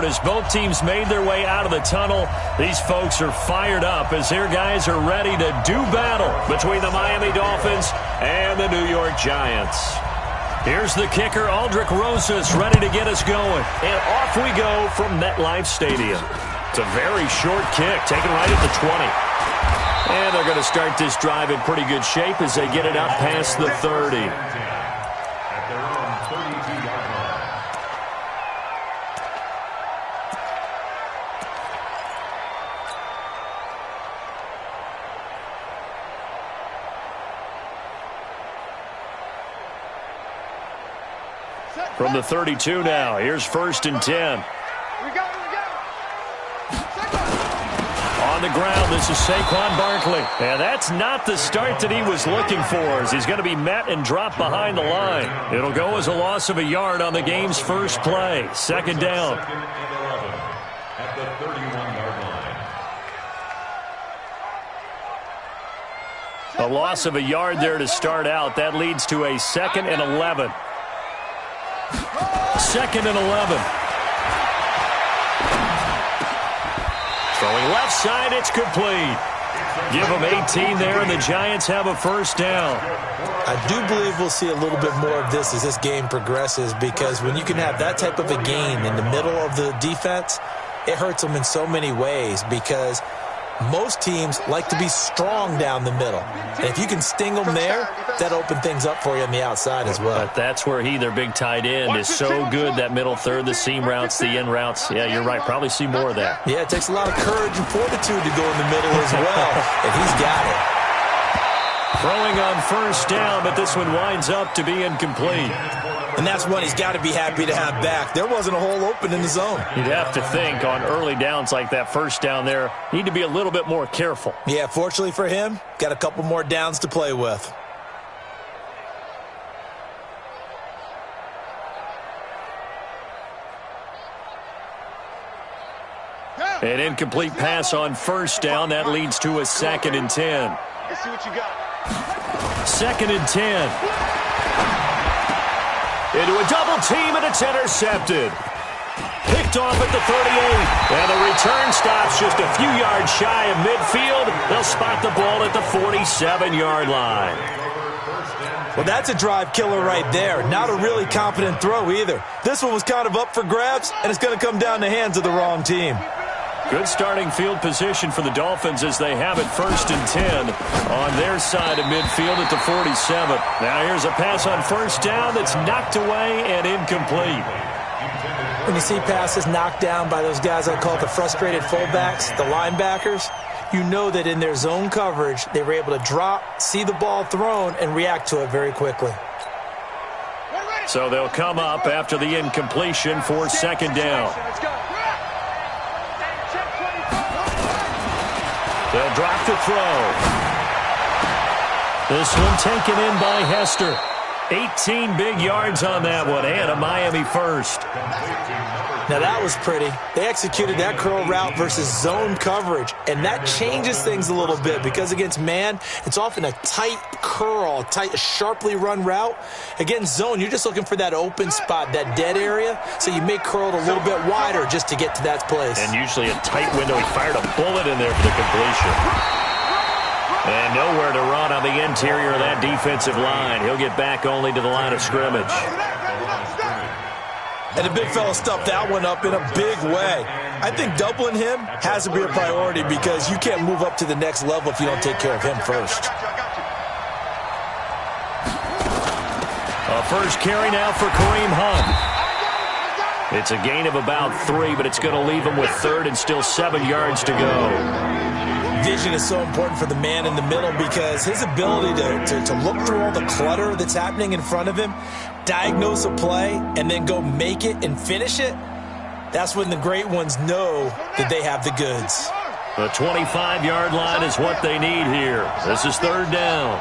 start as both teams made their way out of the tunnel. These folks are fired up as their guys are ready to do battle between the Miami Dolphins and the New York Giants. Here's the kicker, Aldrick Rosas, ready to get us going. And off we go from MetLife Stadium. It's a very short kick, taken right at the 20. And they're going to start this drive in pretty good shape as they get it out past the 30. From the 32 now, here's 1st and 10. On the ground, this is Saquon Barkley. And that's not the start that he was looking for, as he's going to be met and dropped behind the line. It'll go as a loss of a yard on the game's first play. 2nd down. At the 31-yard line. A loss of a yard there to start out. That leads to a 2nd and 11. 2nd and 11. Throwing left side, it's complete. Give them 18 there, and the Giants have a 1st down. I do believe we'll see a little bit more of this as this game progresses, because when you can have that type of a gain in the middle of the defense, it hurts them in so many ways, because most teams like to be strong down the middle. And if you can sting them there, that opens things up for you on the outside as well. But that's where their big tight end, is so good, that middle third, the seam routes, the in routes. Yeah, you're right. Probably see more of that. Yeah, it takes a lot of courage and fortitude to go in the middle as well, and he's got it. Throwing on 1st down, but this one winds up to be incomplete. And that's one he's got to be happy to have back. There wasn't a hole open in the zone. You'd have to think on early downs like that 1st down there, need to be a little bit more careful. Yeah, fortunately for him, got a couple more downs to play with. An incomplete pass on 1st down. That leads to a 2nd and 10. Let's see what you got. 2nd and 10. Into a double team, and it's intercepted. Picked off at the 38. And the return stops just a few yards shy of midfield. They'll spot the ball at the 47-yard line. Well, that's a drive killer right there. Not a really confident throw either. This one was kind of up for grabs, and it's going to come down the hands of the wrong team. Good starting field position for the Dolphins as they have it 1st and 10 on their side of midfield at the 47. Now here's a pass on 1st down that's knocked away and incomplete. When you see passes knocked down by those guys I call the frustrated fullbacks, the linebackers, you know that in their zone coverage, they were able to drop, see the ball thrown, and react to it very quickly. So they'll come up after the incompletion for 2nd down. They'll drop the throw. This one taken in by Hester. 18 big yards on that one, and a Miami 1st. Now that was pretty. They executed that curl route versus zone coverage, and that changes things a little bit because against man, it's often a tight curl, tight, sharply run route. Against zone, you're just looking for that open spot, that dead area, so you may curl it a little bit wider just to get to that place. And usually a tight window. He fired a bullet in there for the completion. And nowhere to run on the interior of that defensive line. He'll get back only to the line of scrimmage. And the big fella stuffed that one up in a big way. I think doubling him has to be a priority because you can't move up to the next level if you don't take care of him first. A first carry now for Kareem Hunt. It's a gain of about 3, but it's going to leave him with 3rd and still 7 yards to go. Vision is so important for the man in the middle because his ability to look through all the clutter that's happening in front of him, diagnose a play, and then go make it and finish it, that's when the great ones know that they have the goods. The 25-yard line is what they need here. This is 3rd down.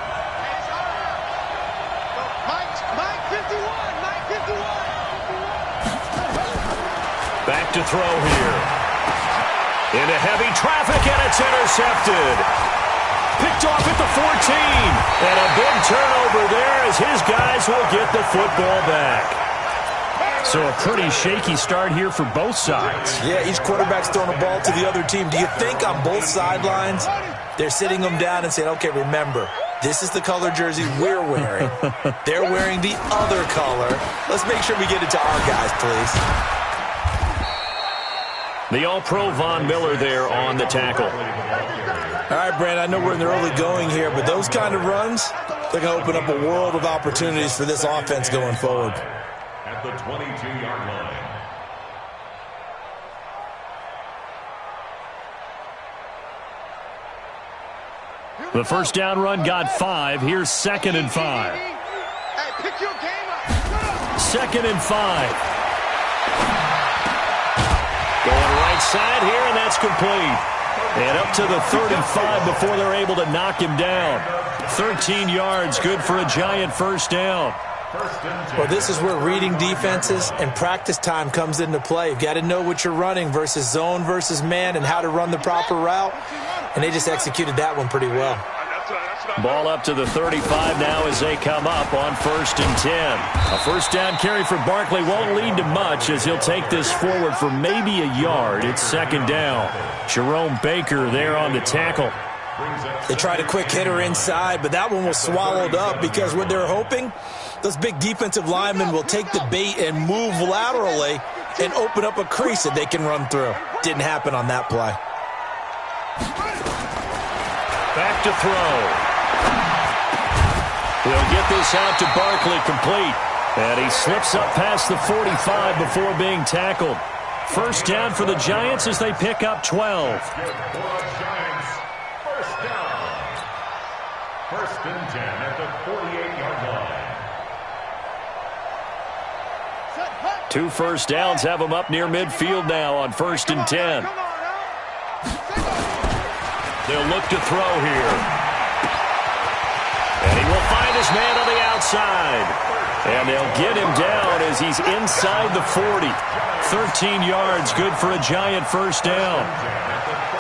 Back to throw here. Into heavy traffic, and it's intercepted. Picked off at the 14. And a big turnover there as his guys will get the football back. So a pretty shaky start here for both sides. Yeah, each quarterback's throwing a ball to the other team. Do you think on both sidelines they're sitting them down and saying, okay, remember, this is the color jersey we're wearing. They're wearing the other color. Let's make sure we get it to our guys, please. The All-Pro Von Miller there on the tackle. All right, Brand, I know we're in the early going here, but those kind of runs, they're going to open up a world of opportunities for this offense going forward. At the 22-yard line. The first down run got 5. Here's 2nd and 5. Hey, pick your game up. 2nd and 5. Going right side here, and that's complete. And up to the 35 before they're able to knock him down. 13 yards, good for a Giant first down. Well, this is where reading defenses and practice time comes into play. You've got to know what you're running versus zone versus man and how to run the proper route. And they just executed that one pretty well. Ball up to the 35 now as they come up on 1st and 10. A first down carry for Barkley won't lead to much as he'll take this forward for maybe a yard. It's 2nd down. Jerome Baker there on the tackle. They tried a quick hitter inside, but that one was swallowed up because what they're hoping, those big defensive linemen will take the bait and move laterally and open up a crease that they can run through. Didn't happen on that play. Back to throw. He'll get this out to Barkley complete. And he slips up past the 45 before being tackled. First down for the Giants as they pick up 12. First down. 1st and 10 at the 48-yard line. 2 first downs have him up near midfield now on 1st and 10. They'll look to throw here. And he will find his man on the outside. And they'll get him down as he's inside the 40. 13 yards, good for a Giant first down.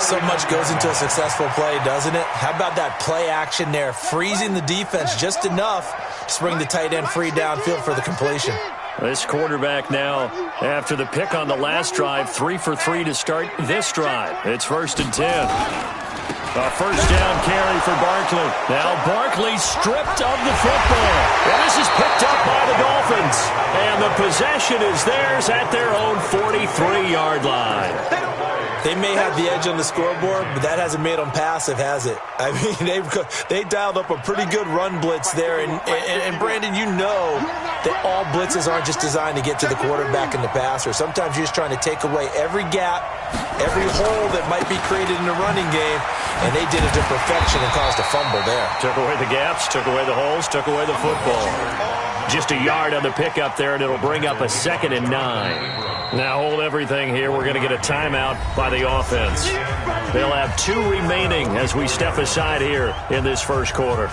So much goes into a successful play, doesn't it? How about that play action there? Freezing the defense just enough to bring the tight end free downfield for the completion. This quarterback now, after the pick on the last drive, 3 for 3 to start this drive. It's 1st and 10. A first down carry for Barkley. Now Barkley stripped of the football. And this is picked up by the Dolphins. And the possession is theirs at their own 43-yard line. They may have the edge on the scoreboard, but that hasn't made them passive, has it? I mean, they dialed up a pretty good run blitz there. And Brandon, you know that all blitzes aren't just designed to get to the quarterback and the passer. Sometimes you're just trying to take away every gap, every hole that might be created in the running game, and they did it to perfection and caused a fumble there. Took away the gaps, took away the holes, took away the football. Just a yard on the pickup there, and it'll bring up a 2nd and 9. Now hold everything here. We're going to get a timeout by the offense. They'll have 2 remaining as we step aside here in this first quarter.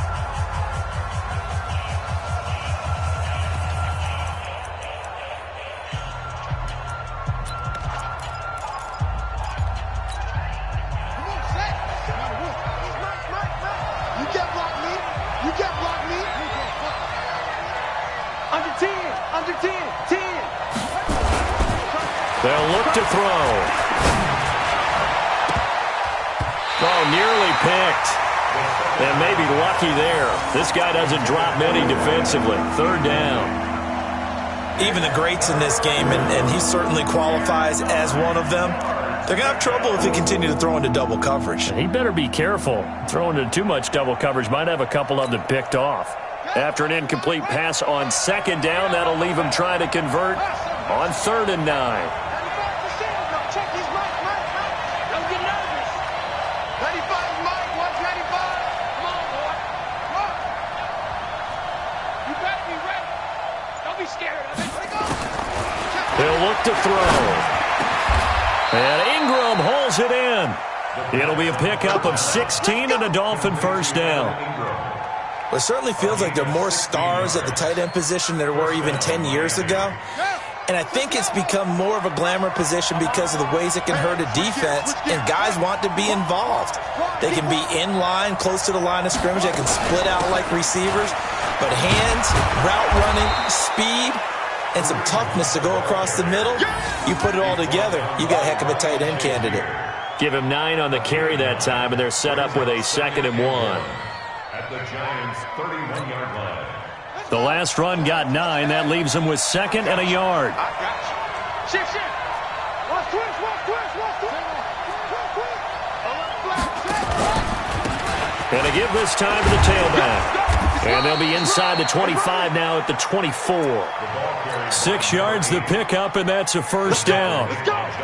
They'll look to throw. Oh, nearly picked. And maybe lucky there. This guy doesn't drop many defensively. 3rd down. Even the greats in this game, and he certainly qualifies as one of them, they're going to have trouble if they continue to throw into double coverage. He better be careful. Throwing into too much double coverage might have a couple of them picked off. After an incomplete pass on 2nd down, that'll leave him trying to convert on 3rd and 9. They'll look to throw. And Ingram holds it in. It'll be a pickup of 16 and a Dolphin first down. Well, it certainly feels like there are more stars at the tight end position than there were even 10 years ago. And I think it's become more of a glamour position because of the ways it can hurt a defense, and guys want to be involved. They can be in line, close to the line of scrimmage. They can split out like receivers. But hands, route running, speed, and some toughness to go across the middle. You put it all together, you got a heck of a tight end candidate. Give him 9 on the carry that time, and they're set up with a 2nd and 1. At the Giants' 31-yard line. The last run got 9. That leaves them with 2nd and a yard. I got you. Shift. Watch twist. And a give this time to the tailback. And they'll be inside the 25 now at the 24. 6 yards the pickup, and that's a first down.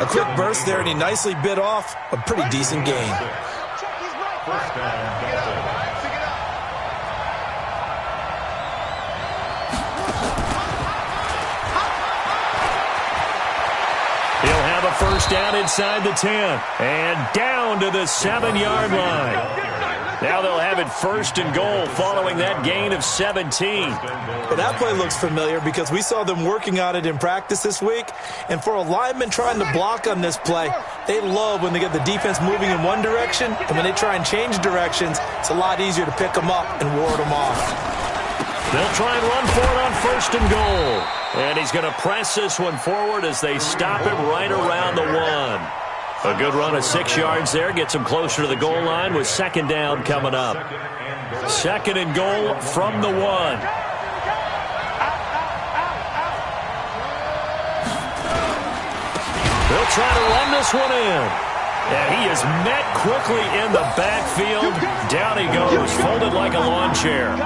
A quick burst there, and he nicely bit off a pretty decent gain. First down, Dolphins. He'll have a first down inside the 10. And down to the 7-yard line. Now they'll have it 1st and goal following that gain of 17. Well, that play looks familiar because we saw them working on it in practice this week. And for a lineman trying to block on this play, they love when they get the defense moving in one direction. And when they try and change directions, it's a lot easier to pick them up and ward them off. They'll try and run for it on 1st and goal. And he's going to press this one forward as they stop him right around the 1. A good run of 6 yards there. Gets him closer to the goal line with 2nd down coming up. 2nd and goal from the 1. They'll try to run this one in. And he is met quickly in the backfield. Down he goes, folded like a lawn chair.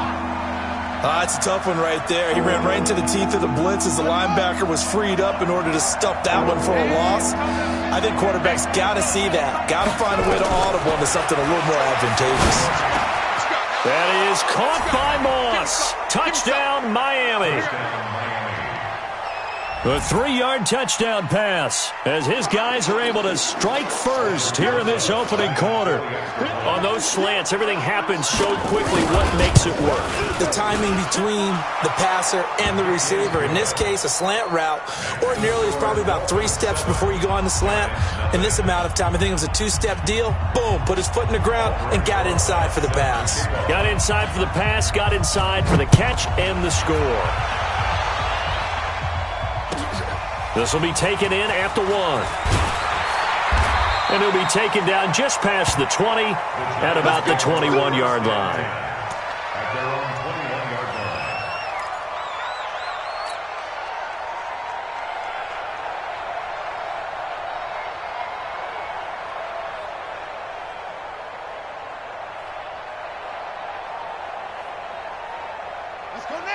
It's a tough one right there. He ran right into the teeth of the blitz as the linebacker was freed up in order to stuff that one for a loss. I think quarterbacks got to see that. Got to find a way to audible into something a little more advantageous. That is caught by Moss. Touchdown, Miami. A 3-yard touchdown pass as his guys are able to strike first here in this opening quarter. On those slants, everything happens so quickly. What makes it work? The timing between the passer and the receiver. In this case, a slant route ordinarily is probably about 3 steps before you go on the slant. In this amount of time, I think it was a 2-step deal. Boom, put his foot in the ground and got inside for the pass. Got inside for the pass, got inside for the catch and the score. This will be taken in at the 1. And he'll be taken down just past the 20 at about the 21-yard line. At their own 21-yard line.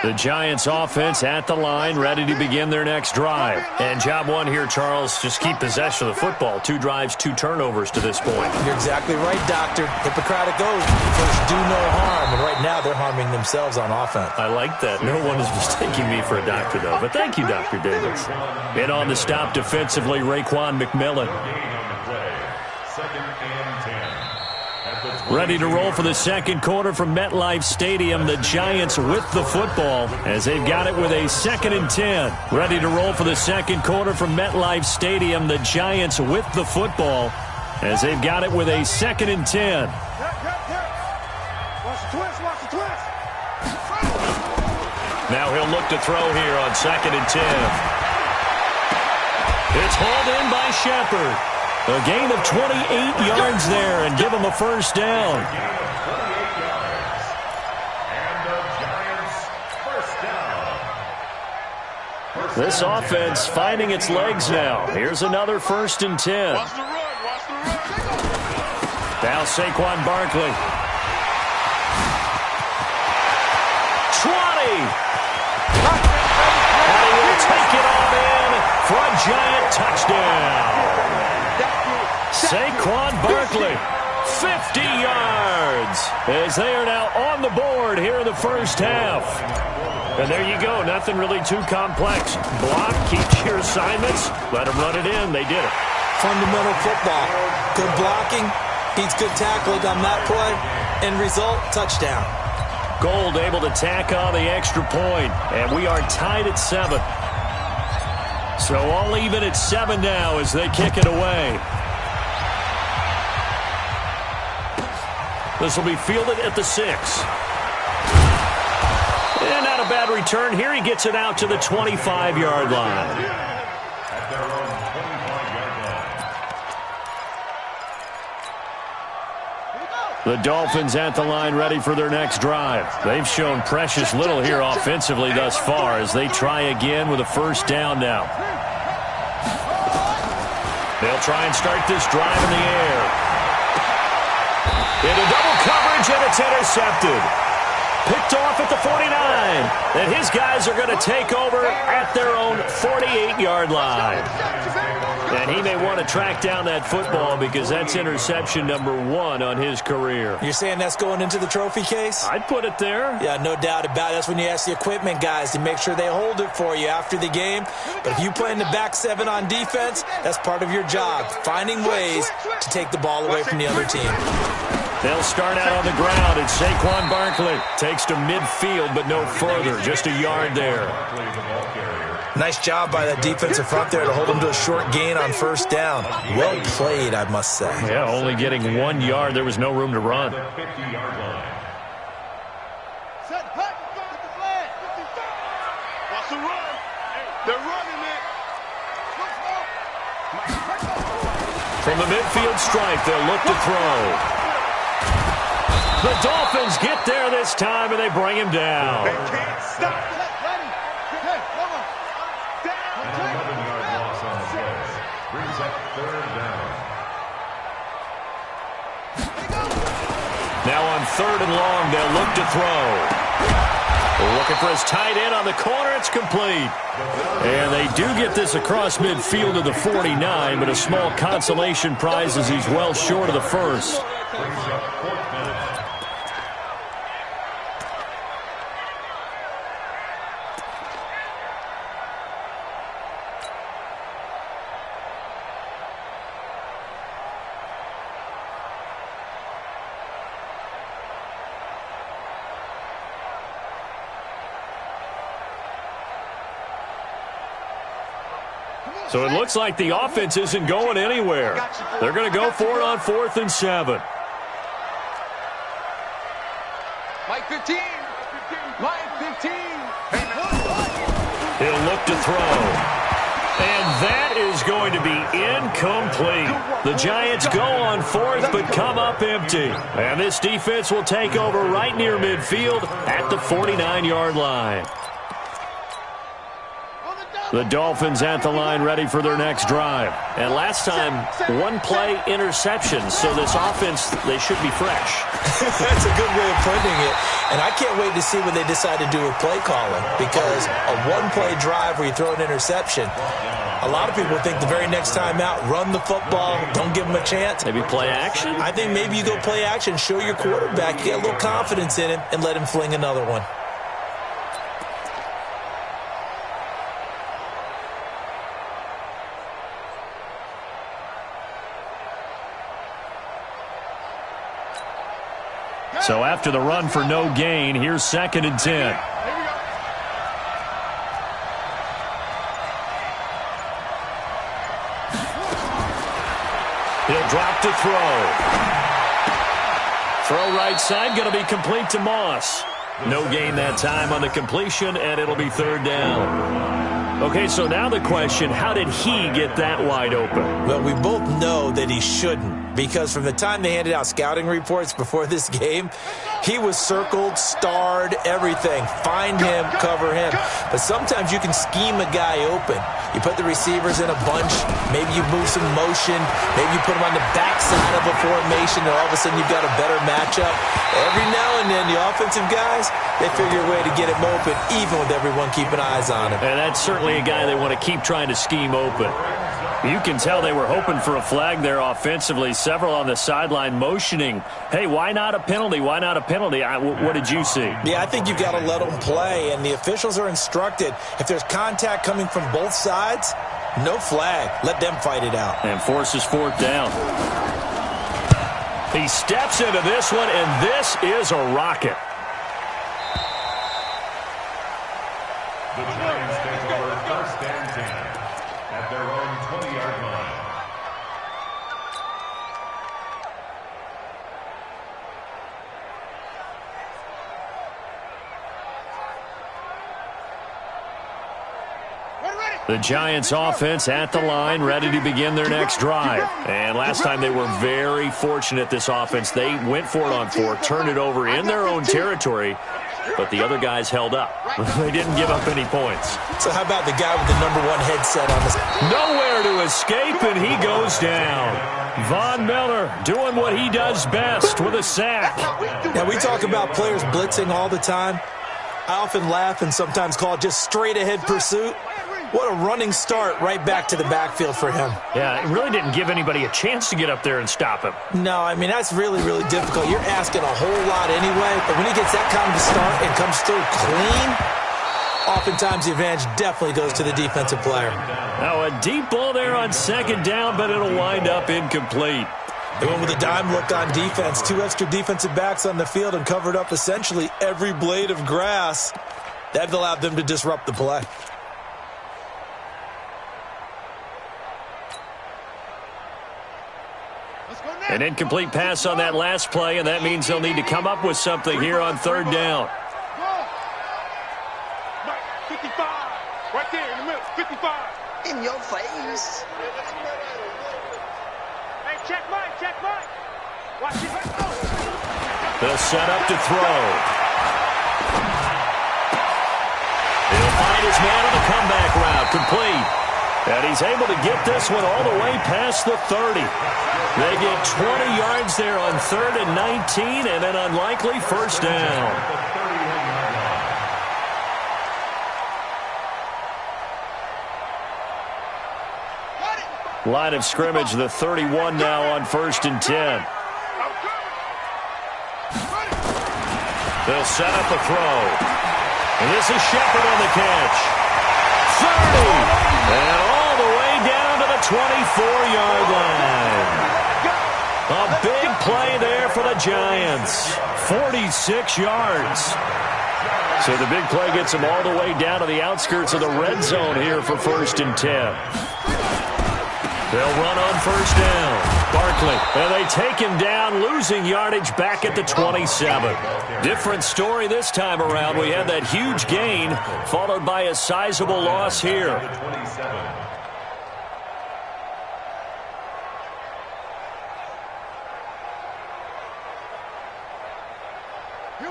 The Giants offense at the line, ready to begin their next drive. And job 1 here, Charles, just keep possession of the football. 2 drives, 2 turnovers to this point. You're exactly right, Doctor. Hippocratic oath. First, do no harm. And right now, they're harming themselves on offense. I like that. No one is mistaking me for a doctor, though. But thank you, Dr. Davis. And on the stop defensively, Raekwon McMillan. Ready to roll for the second quarter from MetLife Stadium. The Giants with the football as they've got it with a 2nd and 10. Ready to roll for the second quarter from MetLife Stadium. The Giants with the football as they've got it with a 2nd and 10. Now he'll look to throw here on 2nd and 10. It's hauled in by Shepard. A gain of 28 yards there and give him a first down. This offense finding its legs now. Here's another 1st and 10. Now Saquon Barkley. 20. And he will take it on in for a Giant touchdown. Saquon Barkley, 50 yards, as they are now on the board here in the first half. And there you go, nothing really too complex. Block, keep your assignments, let them run it in. They did it. Fundamental football. Good blocking, beats good tackling on that play, and result, touchdown. Gold able to tack on the extra point, and we are tied at 7. So all even at 7 now as they kick it away. This will be fielded at the 6. And not a bad return here. He gets it out to the 25-yard line. At their own 25-yard line. The Dolphins at the line ready for their next drive. They've shown precious little here offensively thus far as they try again with a first down now. They'll try and start this drive in the air. Into double coverage, and it's intercepted. Picked off at the 49. And his guys are going to take over at their own 48-yard line. And he may want to track down that football because that's interception number 1 on his career. You're saying that's going into the trophy case? I'd put it there. Yeah, no doubt about it. That's when you ask the equipment guys to make sure they hold it for you after the game. But if you play in the back 7 on defense, that's part of your job, finding ways to take the ball away from the other team. They'll start out on the ground, and Saquon Barkley takes to midfield, but no further, just a yard there. Nice job by that defensive front there to hold him to a short gain on first down. Well played, I must say. Yeah, only getting 1 yard. There was no room to run. The 50-yard line. Set, hut, get the flag. Watch the run. They're running it. From the midfield stripe, they'll look to throw. The Dolphins get there this time, and they bring him down. They can't stop. Ready. Hey, come on. An 11-yard loss on the play. Brings up third down. Now on 3rd and long, they'll look to throw. Looking for his tight end on the corner. It's complete. And they do get this across midfield to the 49, but a small consolation prize as he's well short of the first. Brings up 4th down. So it looks like the offense isn't going anywhere. They're going to go for it on 4th and 7. Mike 15. Mike 15. He'll look to throw. And that is going to be incomplete. The Giants go on 4th but come up empty. And this defense will take over right near midfield at the 49-yard line. The Dolphins at the line ready for their next drive. And last time, 1-play interception. So this offense, they should be fresh. That's a good way of putting it. And I can't wait to see what they decide to do with play calling. Because a 1-play drive where you throw an interception, a lot of people think the very next time out, run the football, don't give them a chance. Maybe play action? I think maybe you go play action, show your quarterback, get a little confidence in him, and let him fling another one. So after the run for no gain, here's 2nd and 10. He'll drop to throw. Throw right side, going to be complete to Moss. No gain that time on the completion, and it'll be 3rd down. Okay, so now the question, how did he get that wide open? Well, we both know that he shouldn't, because from the time they handed out scouting reports before this game, he was circled, starred, everything. Find him, cover him. But sometimes you can scheme a guy open. You put the receivers in a bunch, maybe you move some motion, maybe you put them on the backside of a formation, and all of a sudden you've got a better matchup. Every now and then, the offensive guys, they figure a way to get him open, even with everyone keeping eyes on him. And that's certainly a guy they want to keep trying to scheme open. You can tell they were hoping for a flag there offensively. Several on the sideline motioning, hey, why not a penalty? Why not a penalty? What did you see? Yeah, I think you've got to let them play, and the officials are instructed, if there's contact coming from both sides, no flag. Let them fight it out. And forces 4th down. He steps into this one, and this is a rocket. The Giants take over 1st and 10 at their own 20-yard line. The Giants offense at the line, ready to begin their next drive. And last time they were very fortunate, this offense. They went for it on 4, turned it over in their own territory, but the other guys held up. They didn't give up any points. So how about the guy with the #1 headset on this? Nowhere to escape, and he goes down. Von Miller doing what he does best with a sack. Now, we talk about players blitzing all the time. I often laugh and sometimes call it just straight-ahead pursuit. What a running start right back to the backfield for him. Yeah, it really didn't give anybody a chance to get up there and stop him. No, I mean, that's really, really difficult. You're asking a whole lot anyway, but when he gets that kind of a start and comes through clean, oftentimes the advantage definitely goes to the defensive player. Now, a deep ball there on 2nd down, but it'll wind up incomplete. They went with a dime look on defense. 2 extra defensive backs on the field and covered up essentially every blade of grass. That allowed them to disrupt the play. An incomplete pass on that last play, and that means they'll need to come up with something here on 3rd down. 55. Right there in the middle. 55. In your face. Hey, check Mike. Check Mike. Watch it. They'll set up to throw. He'll find his man on the comeback route. Complete. And he's able to get this one all the way past the 30. They get 20 yards there on 3rd and 19 and an unlikely 1st down. Line of scrimmage, the 31 now on 1st and 10. They'll set up a throw. And this is Shepard on the catch. 30. And all the way down to the 24-yard line. A big play there for the Giants. 46 yards. So the big play gets them all the way down to the outskirts of the red zone here for 1st and 10. They'll run on 1st down. Barkley, and they take him down, losing yardage back at the 27. Different story this time around. We had that huge gain, followed by a sizable loss here.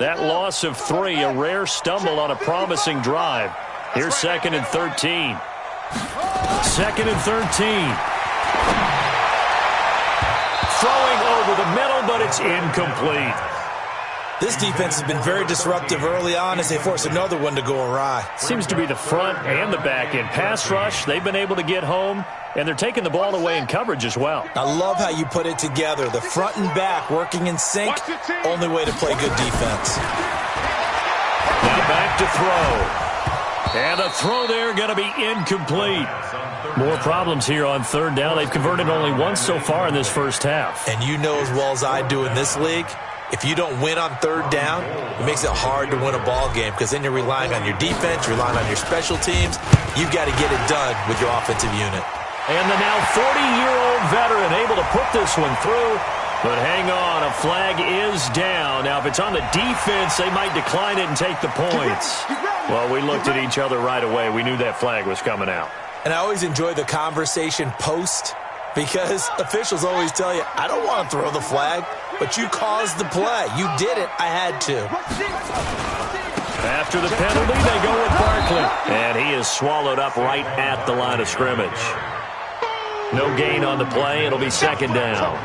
That loss of 3, a rare stumble on a promising drive. Here's 2nd and 13. 2nd and 13. Throwing over the middle, but it's incomplete. This defense has been very disruptive early on as they force another one to go awry. Seems to be the front and the back end. Pass rush, they've been able to get home, and they're taking the ball away in coverage as well. I love how you put it together. The front and back working in sync, only way to play good defense. Now back to throw. And a throw there going to be incomplete. More problems here on 3rd down. They've converted only once so far in this first half. And you know as well as I do in this league, if you don't win on 3rd down, it makes it hard to win a ball game because then you're relying on your defense, relying on your special teams. You've got to get it done with your offensive unit. And the now 40-year-old veteran able to put this one through. But hang on, a flag is down. Now, if it's on the defense, they might decline it and take the points. Well, we looked at each other right away. We knew that flag was coming out. And I always enjoy the conversation post because officials always tell you, I don't want to throw the flag, but you caused the play. You did it. I had to. After the penalty, they go with Barkley. And he is swallowed up right at the line of scrimmage. No gain on the play. It'll be 2nd down.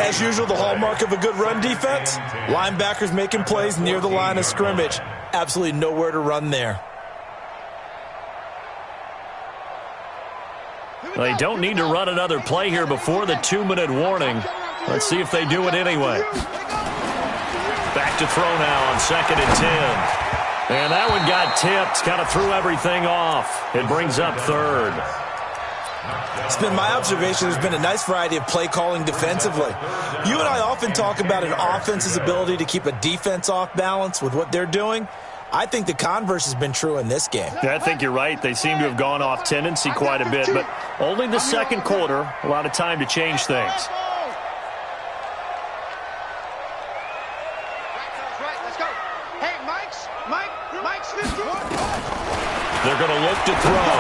As usual, the hallmark of a good run defense, linebackers making plays near the line of scrimmage. Absolutely nowhere to run there. They don't need to run another play here before the 2-minute warning. Let's see if they do it anyway. Back to throw now on 2nd and 10. And that one got tipped, kind of threw everything off. It brings up 3rd. It's been my observation there's been a nice variety of play calling defensively. You and I often talk about an offense's ability to keep a defense off balance with what they're doing. I think the converse has been true in this game. Yeah, I think you're right. They seem to have gone off tendency quite a bit, but only the 2nd quarter, a lot of time to change things. Let's go. Hey, Mike's 50. They're going to look to throw.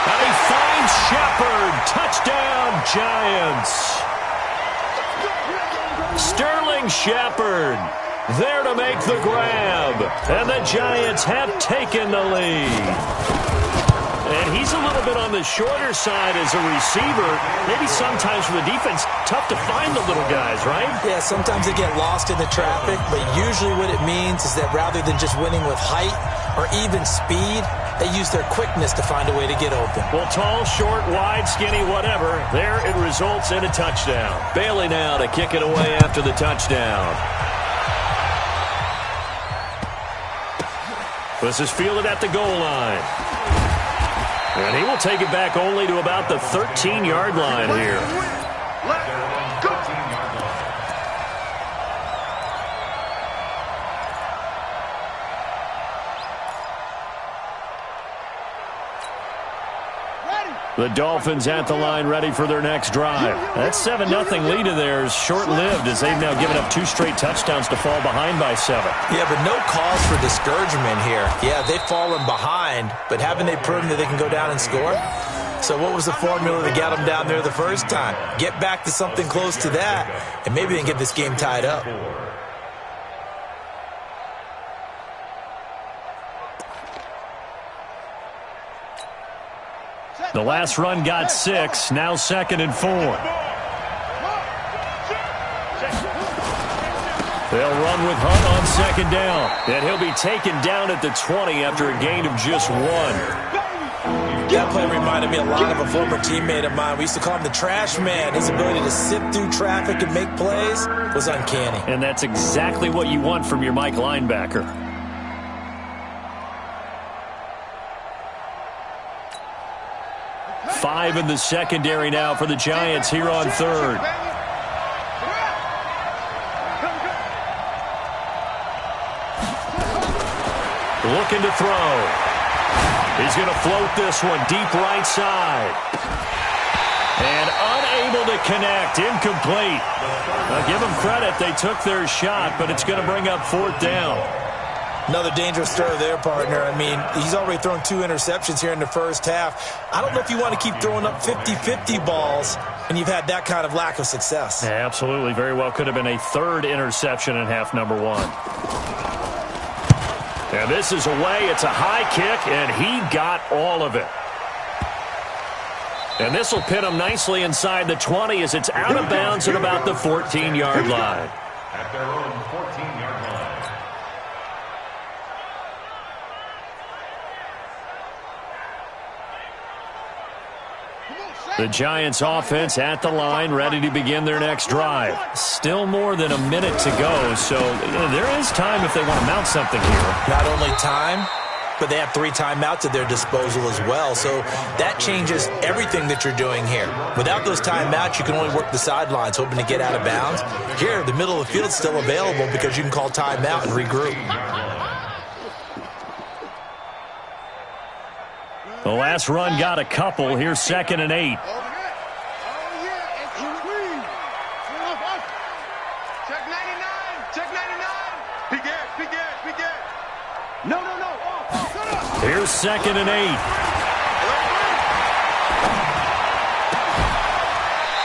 And he finds Shepard. Touchdown, Giants. Sterling Shepard there to make the grab. And the Giants have taken the lead. And he's a little bit on the shorter side as a receiver. Maybe sometimes for the defense, tough to find the little guys, right? Yeah, sometimes they get lost in the traffic, but usually what it means is that rather than just winning with height or even speed, they use their quickness to find a way to get open. Well, tall, short, wide, skinny, whatever, there it results in a touchdown. Bailey now to kick it away after the touchdown. This is fielded at the goal line. And he will take it back only to about the 13-yard line here. Let's go. The Dolphins at the line ready for their next drive. That 7-0 lead of theirs short-lived as they've now given up 2 straight touchdowns to fall behind by 7. Yeah, but no cause for discouragement here. Yeah, they've fallen behind, but haven't they proven that they can go down and score? So what was the formula that got them down there the first time? Get back to something close to that, and maybe they can get this game tied up. The last run got 6, now 2nd and 4. They'll run with Hunt on 2nd down. And he'll be taken down at the 20 after a gain of just 1. That play reminded me a lot of a former teammate of mine. We used to call him the trash man. His ability to sift through traffic and make plays was uncanny. And that's exactly what you want from your Mike linebacker. 5 in the secondary now for the Giants here on 3rd. Looking to throw. He's going to float this one deep right side. And unable to connect. Incomplete. Now give them credit. They took their shot, but it's going to bring up 4th down. Another dangerous throw there, partner. I mean, he's already thrown 2 interceptions here in the first half. I don't know if you want to keep throwing up 50-50 balls when you've had that kind of lack of success. Yeah, absolutely. Very well could have been a 3rd interception in half number 1. And this is away. It's a high kick, and he got all of it. And this will pin him nicely inside the 20 as it's out of bounds at about the 14-yard line. At their own 14-yard line. The Giants offense at the line, ready to begin their next drive. Still more than a minute to go, so there is time if they want to mount something here. Not only time, but they have 3 timeouts at their disposal as well, so that changes everything that you're doing here. Without those timeouts, you can only work the sidelines, hoping to get out of bounds. Here, the middle of the field's still available because you can call timeout and regroup. The last run got a couple. Here's 2nd and 8. Check 99. Check 99. Big Ed. Big Ed. Big Ed. No. Here's 2nd and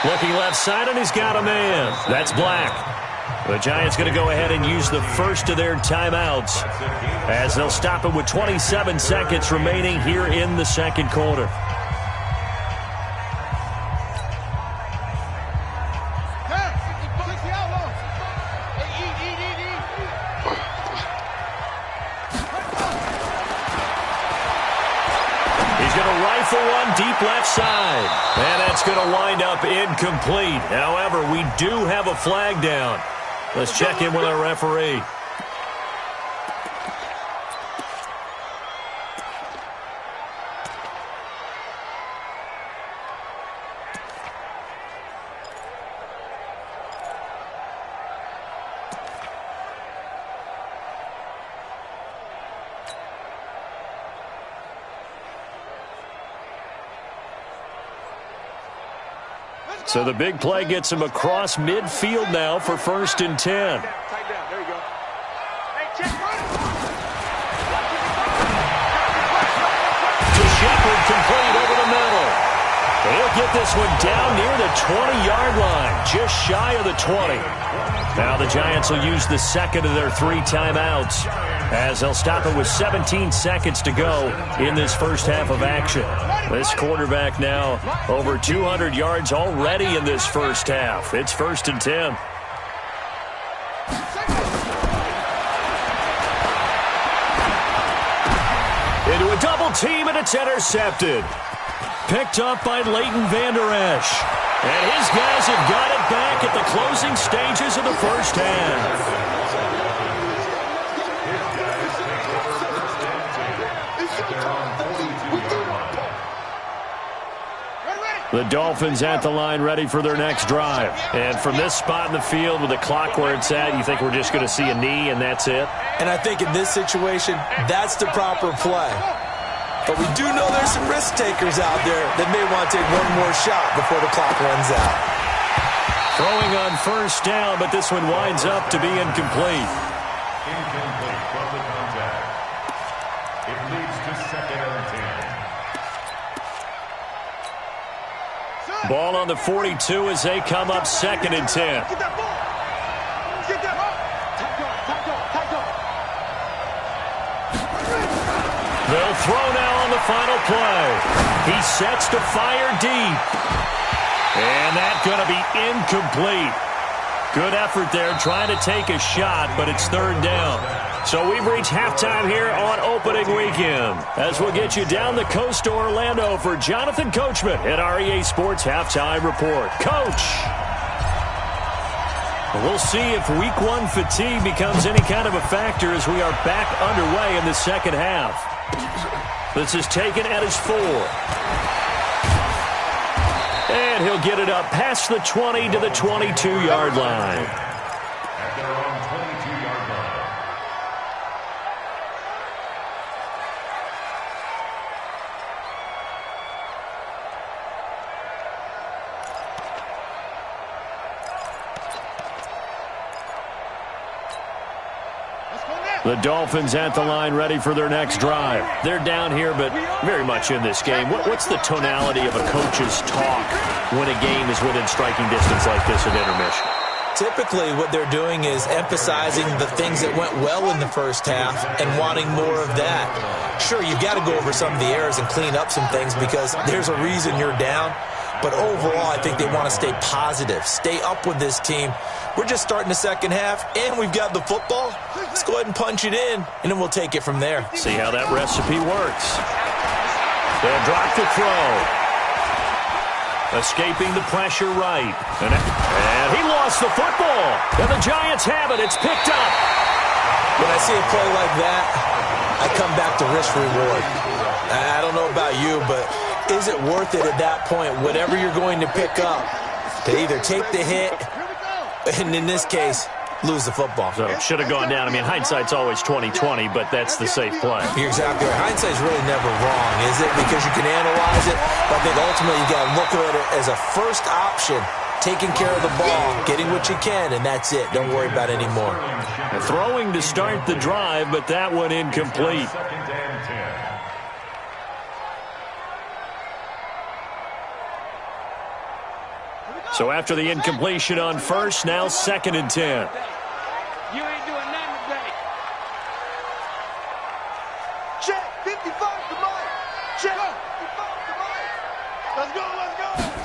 8. Looking left side, and he's got a man. That's Black. The Giants going to go ahead and use the first of their timeouts as they'll stop it with 27 seconds remaining here in the 2nd quarter. He's going to rifle one deep left side. And that's going to wind up incomplete. However, we do have a flag down. Let's check in with our referee. So the big play gets him across midfield now for 1st and 10. Tight down. There you go. Hey, check. Incomplete over the middle. He'll get this one down near the 20-yard line, just shy of the 20. Now the Giants will use the second of their 3 timeouts, as they'll stop it with 17 seconds to go in this first half of action. This quarterback now over 200 yards already in this first half. It's 1st and 10. Into a double team, and it's intercepted. Picked up by Leighton Vander Esch. And his guys have got it back at the closing stages of the first half. The Dolphins at the line ready for their next drive. And from this spot in the field with the clock where it's at, you think we're just going to see a knee and that's it? And I think in this situation, that's the proper play. But we do know there's some risk takers out there that may want to take one more shot before the clock runs out. Throwing on first down, but this one winds up to be incomplete. Incomplete from the contact. It leads to 2nd and 10. Ball on the 42 as they come up 2nd and 10. Get that ball. Get that ball. Tight go. They'll throw now on the final play. He sets to fire deep. And that's going to be incomplete. Good effort there trying to take a shot, but it's 3rd down. So we've reached halftime here on opening weekend, as we'll get you down the coast to Orlando for Jonathan Coachman at REA Sports Halftime Report. Coach! We'll see if Week 1 fatigue becomes any kind of a factor as we are back underway in the second half. This is taken at his 4. And he'll get it up past the 20 to the 22-yard line. At their own 22-yard line. The Dolphins at the line ready for their next drive. They're down here, but very much in this game. What's the tonality of a coach's talk when a game is within striking distance like this at intermission? Typically, what they're doing is emphasizing the things that went well in the first half and wanting more of that. Sure, you've got to go over some of the errors and clean up some things because there's a reason you're down. But overall, I think they want to stay positive, stay up with this team. We're just starting the second half, and we've got the football. Let's go ahead and punch it in, and then we'll take it from there. See how that recipe works. They'll drop the throw. Escaping the pressure right. And he lost the football. And the Giants have it. It's picked up. When I see a play like that, I come back to risk reward. I don't know about you, but is it worth it at that point, whatever you're going to pick up, to either take the hit, and in this case, lose the football? So it should have gone down. I mean, hindsight's always 20/20, but that's the safe play. You're exactly right. Hindsight's really never wrong, is it? Because you can analyze it, but I think ultimately you got to look at it as a first option, taking care of the ball, getting what you can, and that's it. Don't worry about it anymore. Throwing to start the drive, but that one incomplete. 2nd and 10. So after the incompletion on first, now 2nd and 10. You ain't doing nothing today. Check. 55 to Mike. Check. 55 to Mike. Let's go.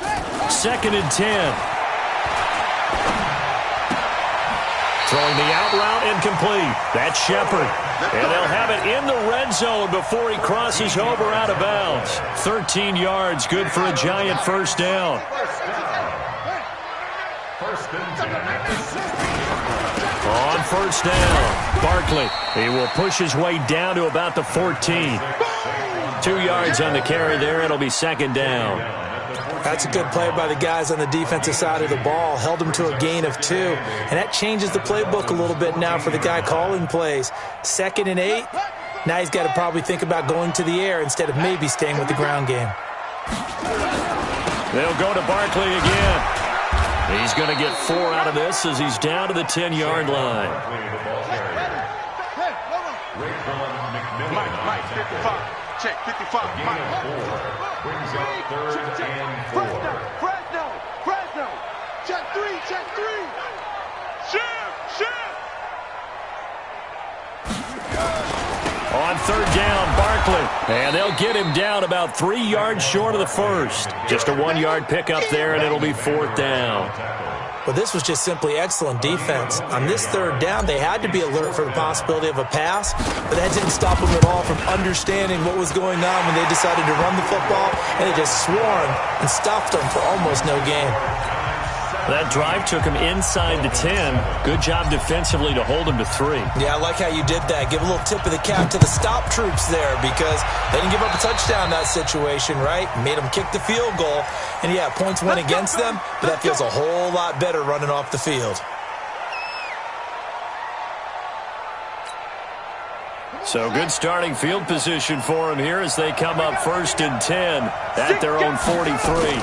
Check. 2nd and 10. Throwing the out route incomplete. That's Shepard. And they'll have it in the red zone before he crosses over out of bounds. 13 yards, good for a Giant first down. 1st and 10 at the 60. On first down, Barkley. He will push his way down to about the 14. 2 yards on the carry there. It'll be 2nd down. That's a good play by the guys on the defensive side of the ball. Held them to a gain of 2. And that changes the playbook a little bit now for the guy calling plays. 2nd and 8. Now he's got to probably think about going to the air instead of maybe staying with the ground game. They'll go to Barkley again. He's going to get 4 out of this as he's down to the 10-yard line. Mike, 55. check, 55. Gain of 4 brings up 3rd and 4. Fresno. Check 3. Shift. On 3rd down, Barkley. And they'll get him down about 3 yards short of the first. Just a 1-yard pickup there, and it'll be 4th down. Well, this was just simply excellent defense. On this 3rd down, they had to be alert for the possibility of a pass, but that didn't stop them at all from understanding what was going on when they decided to run the football, and they just swarmed and stuffed them for almost no gain. That drive took him inside the 10. Good job defensively to hold him to 3. Yeah, I like how you did that. Give a little tip of the cap to the stop troops there because they didn't give up a touchdown in that situation, right? Made them kick the field goal. And, yeah, points went against them, but that feels a whole lot better running off the field. So good starting field position for him here as they come up 1st and 10 at their own 43.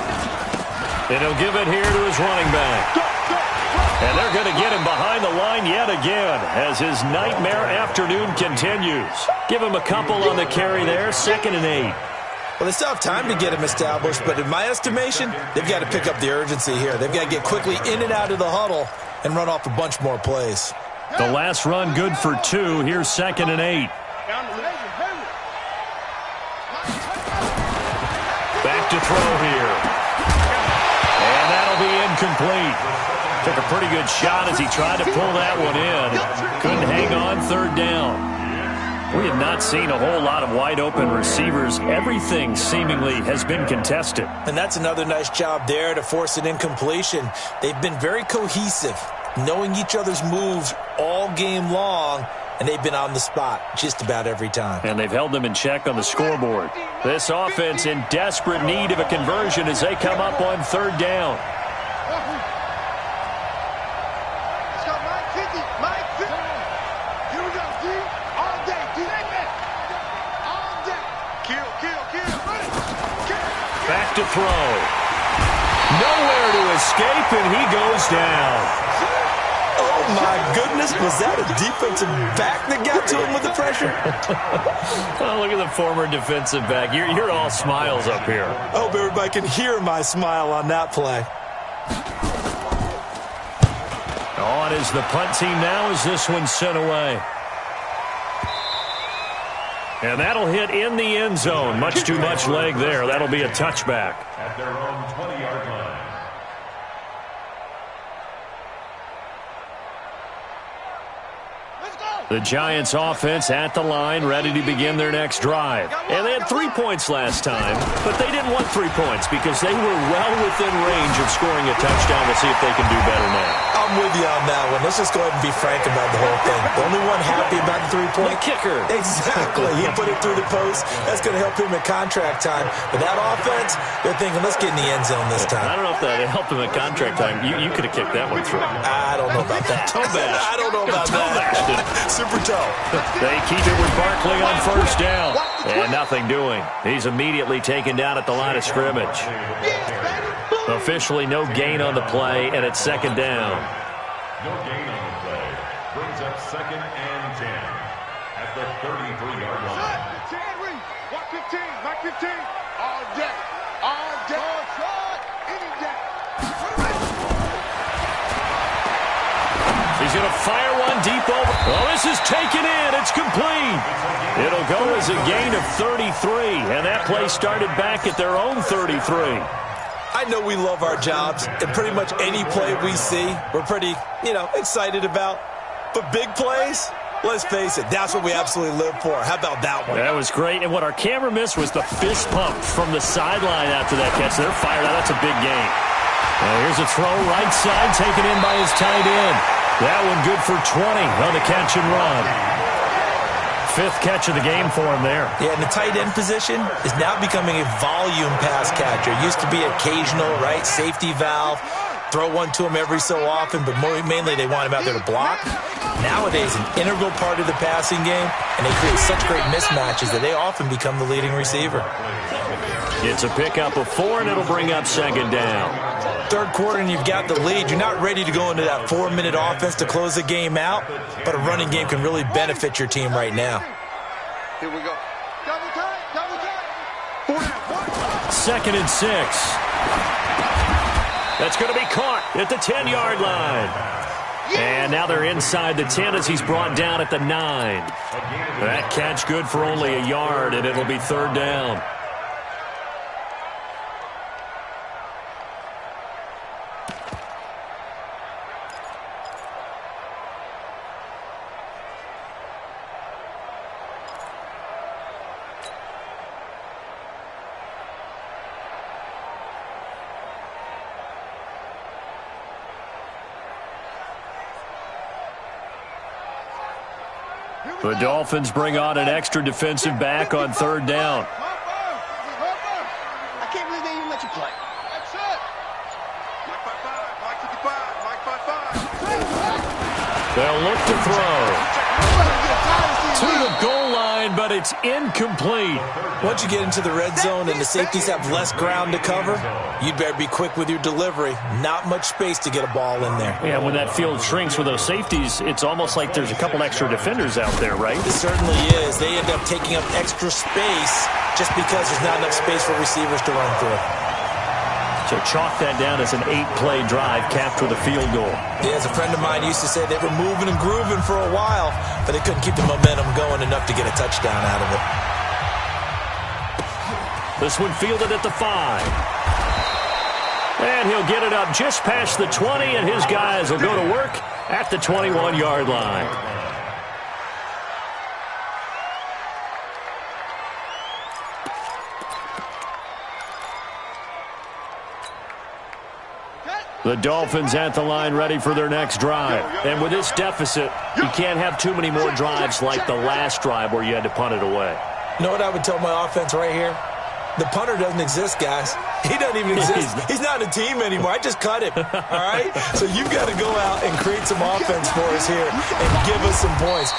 And he'll give it here to his running back. And they're going to get him behind the line yet again as his nightmare afternoon continues. Give him a couple on the carry there, 2nd and 8. Well, they still have time to get him established, but in my estimation, they've got to pick up the urgency here. They've got to get quickly in and out of the huddle and run off a bunch more plays. The last run good for 2. Here's 2nd and 8. Back to throw here. And that'll be incomplete. Took a pretty good shot as he tried to pull that one in. Couldn't hang on 3rd down. We have not seen a whole lot of wide-open receivers. Everything seemingly has been contested. And that's another nice job there to force an incompletion. They've been very cohesive, knowing each other's moves all game long, and they've been on the spot just about every time. And they've held them in check on the scoreboard. This offense in desperate need of a conversion as they come up on 3rd down. Let's go, Mike 50. Here we go, D. All day, D. All day. Kill. Back to throw. Nowhere to escape, and he goes down. Oh, my goodness. Was that a defensive back that got to him with the pressure? Oh, look at the former defensive back. You're all smiles up here. I hope everybody can hear my smile on that play. On is the punt team now as this one's sent away. And that'll hit in the end zone. Much too much leg there. That'll be a touchback. At their own 20-yard line. The Giants offense at the line, ready to begin their next drive. And they had 3 points last time, but they didn't want 3 points because they were well within range of scoring a touchdown. We'll see if they can do better now. I'm with you on that one. Let's just go ahead and be frank about the whole thing. The only one happy about the 3-point kicker. Exactly. He put it through the post. That's going to help him at contract time. But that offense, they're thinking, let's get in the end zone this time. I don't know if that helped him at contract time. You could have kicked that one through. I don't know about that. Toe bash. I don't know about that. Super toe. They keep it with Barkley on 1st down. And nothing doing. He's immediately taken down at the line of scrimmage. Officially no gain on the play, and it's 2nd down. No gain on the play. Brings up 2nd and 10 at the 33-yard line. Walk 15, Mike 15. All day. Any day. He's going to fire one deep over. Oh, this is taken in. It's complete. It'll go as a gain of 33, and that play started back at their own 33. I know we love our jobs, and pretty much any play we see, we're pretty, excited about. But big plays, let's face it, that's what we absolutely live for. How about that one? That was great, and what our camera missed was the fist pump from the sideline after that catch. They're fired out. That's a big gain. Well, here's a throw right side taken in by his tight end. That one good for 20 on the catch and run. 5th catch of the game for him there. Yeah, and the tight end position is now becoming a volume pass catcher. Used to be occasional, right? Safety valve. Throw one to him every so often, but mainly they want him out there to block. Nowadays, an integral part of the passing game, and they create such great mismatches that they often become the leading receiver. It's a pickup of 4, and it'll bring up 2nd down. 3rd quarter, and you've got the lead. You're not ready to go into that 4-minute offense to close the game out, but a running game can really benefit your team right now. Here we go. Double time. 2nd and 6. That's going to be caught at the 10-yard line. And now they're inside the 10 as he's brought down at the 9. That catch good for only a yard, and it'll be 3rd down. The Dolphins bring on an extra defensive back on 3rd down. I can't believe they even let you play. That's it. Mike 5-5, Mike 55, Mike 5-5. They'll look to throw. To the goal line, but it's incomplete. Once you get into the red zone and the safeties have less ground to cover, you'd better be quick with your delivery. Not much space to get a ball in there. Yeah, when that field shrinks with those safeties, it's almost like there's a couple extra defenders out there, right? It certainly is. They end up taking up extra space just because there's not enough space for receivers to run through. So chalk that down as an 8-play drive capped with a field goal. Yeah, as a friend of mine used to say, they were moving and grooving for a while, but they couldn't keep the momentum going enough to get a touchdown out of it. This one fielded at the 5. And he'll get it up just past the 20, and his guys will go to work at the 21-yard line. The Dolphins at the line ready for their next drive. And with this deficit, you can't have too many more drives like the last drive where you had to punt it away. You know what I would tell my offense right here? The punter doesn't exist, guys. He doesn't even exist. He's not a team anymore. I just cut him, all right? So you've got to go out and create some offense for us here and give us some points.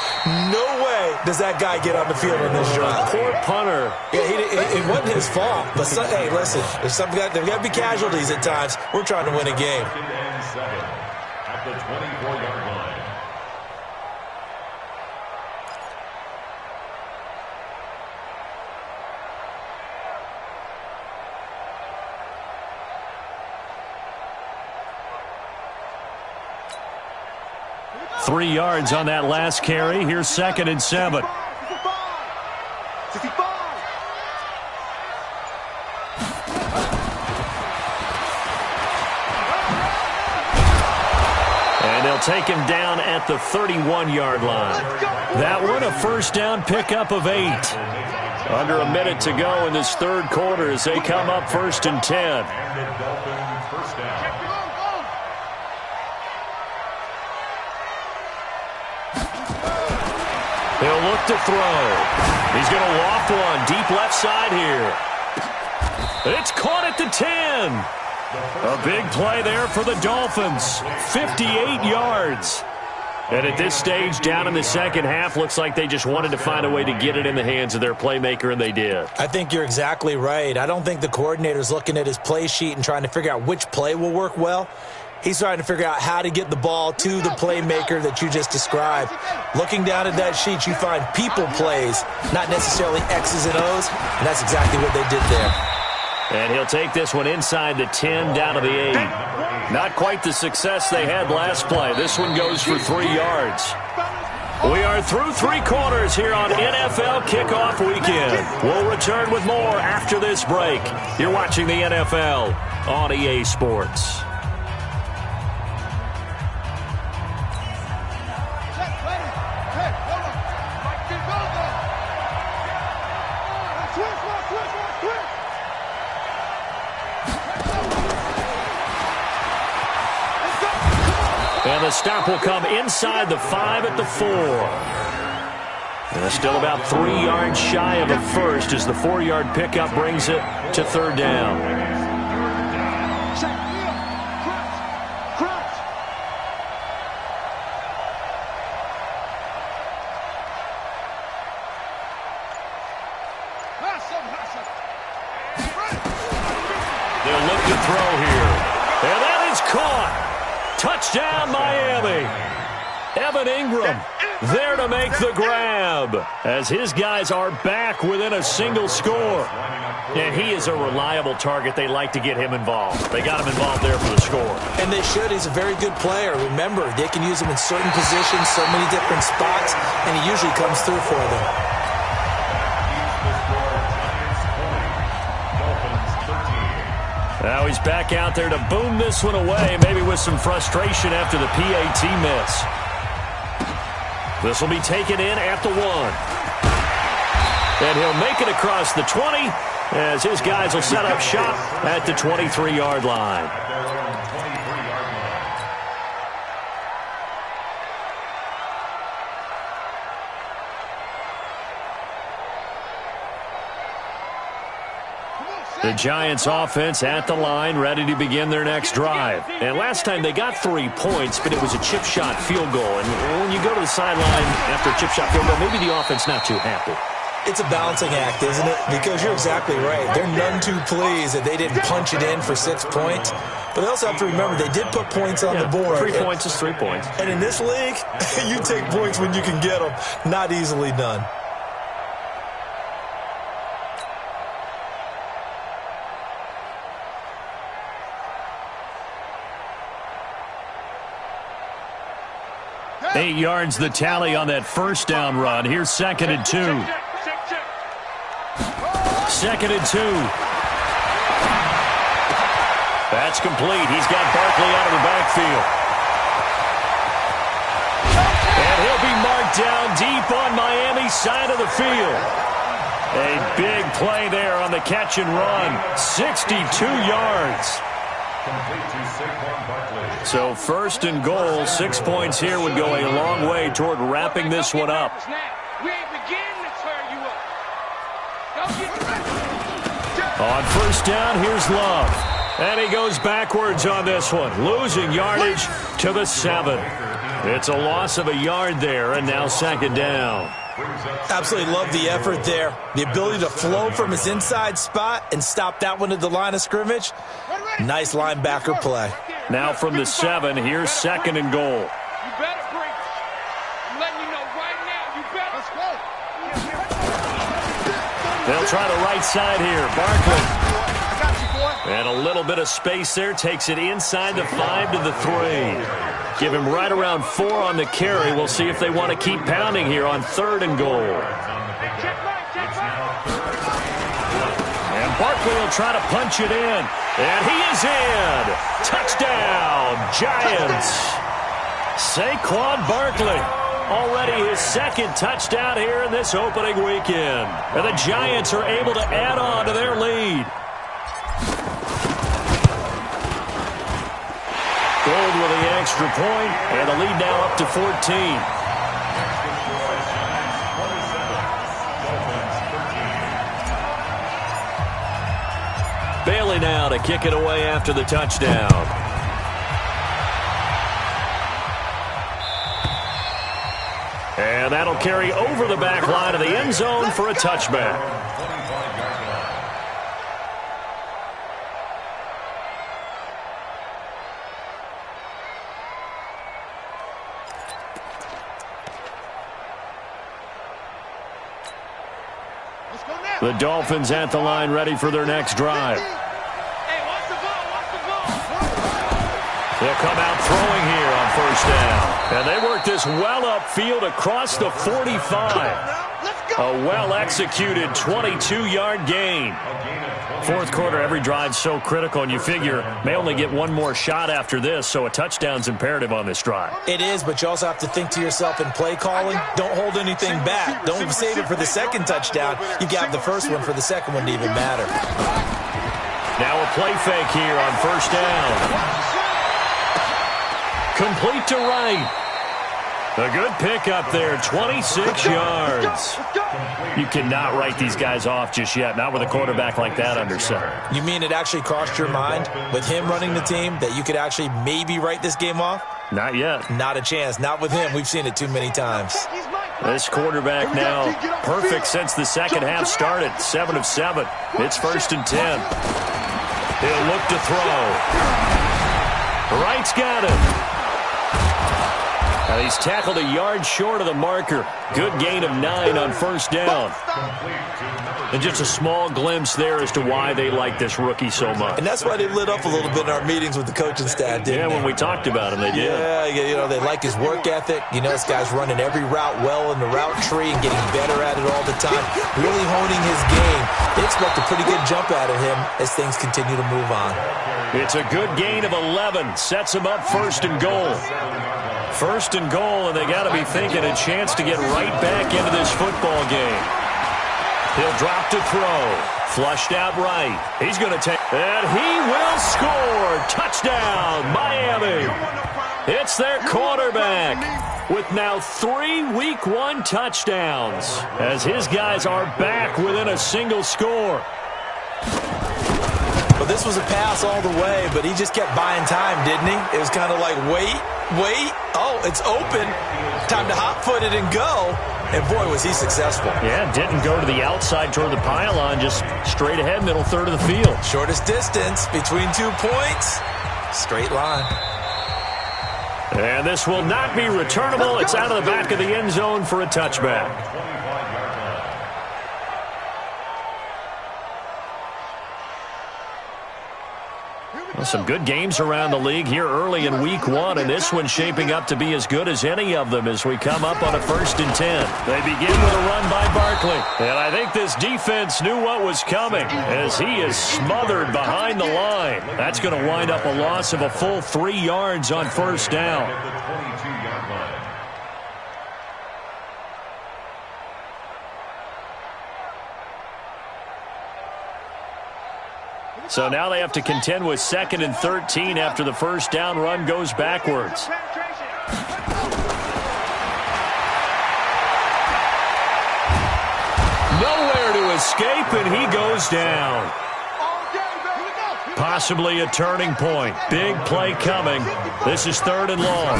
No way does that guy get on the field in this drive. Poor punter. Yeah, it wasn't his fault. But, hey, listen, there's got to be casualties at times. We're trying to win a game. 2nd and 7 at the 24-yard line. Three yards on that last carry. Here's 2nd and 7. And they'll take him down at the 31-yard line. That one a 1st down pickup of 8. Under a minute to go in this 3rd quarter as they come up 1st and 10. And the Dolphins 1st down. He'll look to throw. He's going to loft one deep left side here. It's caught at the 10. A big play there for the Dolphins. 58 yards. And at this stage, down in the second half, looks like they just wanted to find a way to get it in the hands of their playmaker, and they did. I think you're exactly right. I don't think the coordinator's looking at his play sheet and trying to figure out which play will work well. He's trying to figure out how to get the ball to the playmaker that you just described. Looking down at that sheet, you find people plays, not necessarily X's and O's, and that's exactly what they did there. And he'll take this one inside the 10 down to the 8. Not quite the success they had last play. This one goes for 3 yards. We are through 3 quarters here on NFL Kickoff Weekend. We'll return with more after this break. You're watching the NFL on EA Sports. And the stop will come inside the 5 at the 4. And still about 3 yards shy of a first as the 4-yard pickup brings it to 3rd down. They'll look to throw here. And that is caught. Touchdown, Miami. Evan Ingram there to make the grab, as his guys are back within a single score. And he is a reliable target. They like to get him involved. They got him involved there for the score. And they should. He's a very good player. Remember, they can use him in certain positions, so many different spots, and he usually comes through for them. Now he's back out there to boom this one away, maybe with some frustration after the PAT miss. This will be taken in at the 1. And he'll make it across the 20 as his guys will set up shop at the 23-yard line. The Giants offense at the line, ready to begin their next drive. And last time they got 3 points, but it was a chip shot field goal. And when you go to the sideline after a chip shot field goal, maybe the offense not too happy. It's a balancing act, isn't it? Because you're exactly right. They're none too pleased that they didn't punch it in for 6 points. But they also have to remember they did put points on the board. 3 points is 3 points. And in this league, you take points when you can get them. Not easily done. Eight yards the tally on that first down run. Here's 2nd and 2. 2nd and 2. That's complete. He's got Barkley out of the backfield. And he'll be marked down deep on Miami's side of the field. A big play there on the catch and run. 62 yards. So 1st and goal, 6 points here would go a long way toward wrapping this one up. On 1st down, here's Love. And he goes backwards on this one, losing yardage to the 7. It's a loss of a yard there, and now 2nd down. Absolutely love the effort there. The ability to flow from his inside spot and stop that one at the line of scrimmage. Nice linebacker play. Now from the 7, here's 2nd and goal. You better bring it. I'm letting you know right now. You better. Let's go. They'll try the right side here. Barkley. I got you, boy. And a little bit of space there. Takes it inside the 5 to the 3. Give him right around 4 on the carry. We'll see if they want to keep pounding here on 3rd and goal. And Barkley will try to punch it in. And he is in. Touchdown, Giants. Saquon Barkley. Already his 2nd touchdown here in this opening weekend. And the Giants are able to add on to their lead. Gold with the extra point, and the lead now up to 14. Bailey now to kick it away after the touchdown. And that'll carry over the back line of the end zone for a touchback. The Dolphins at the line, ready for their next drive. They'll come out throwing here on 1st down. And they work this well upfield across the 45. A well-executed 22-yard gain. 4th quarter, every drive's so critical, and you figure may only get one more shot after this, so a touchdown's imperative on this drive. It is, but you also have to think to yourself in play calling, don't hold anything back. Don't save it for the 2nd touchdown. You got the 1st one for the 2nd one to even matter. Now a play fake here on 1st down. Complete to right. A good pickup there, 26 yards. You cannot write these guys off just yet, not with a quarterback like that under center. You mean it actually crossed your mind with him running the team that you could actually maybe write this game off? Not yet. Not a chance. Not with him. We've seen it too many times. This quarterback now perfect since the 2nd half started, 7 of 7. It's 1st and 10. He'll look to throw. Wright's got it. Now he's tackled a yard short of the marker. Good gain of 9 on first down. And just a small glimpse there as to why they like this rookie so much. And that's why they lit up a little bit in our meetings with the coaching staff, didn't they? When we talked about him, they did. Yeah, they like his work ethic. This guy's running every route well in the route tree and getting better at it all the time, really honing his game. They expect a pretty good jump out of him as things continue to move on. It's a good gain of 11. Sets him up first and goal. First and goal, and they got to be thinking a chance to get right back into this football game. He'll drop to throw. Flushed out right. He's going to take, and he will score. Touchdown, Miami. It's their quarterback with now 3 Week 1 touchdowns as his guys are back within a single score. Well, this was a pass all the way, but he just kept buying time, didn't he? It was kind of like, wait. Oh, it's open. Time to hot-foot it and go. And, boy, was he successful. Yeah, didn't go to the outside toward the pylon, just straight ahead, middle third of the field. Shortest distance between 2 points. Straight line. And this will not be returnable. It's out of the back of the end zone for a touchback. Well, some good games around the league here early in Week 1, and this one's shaping up to be as good as any of them as we come up on a 1st and 10. They begin with a run by Barkley, and I think this defense knew what was coming as he is smothered behind the line. That's going to wind up a loss of a full 3 yards on first down. So now they have to contend with 2nd and 13 after the first down run goes backwards. Nowhere to escape, and he goes down. Possibly a turning point. Big play coming. This is 3rd and long.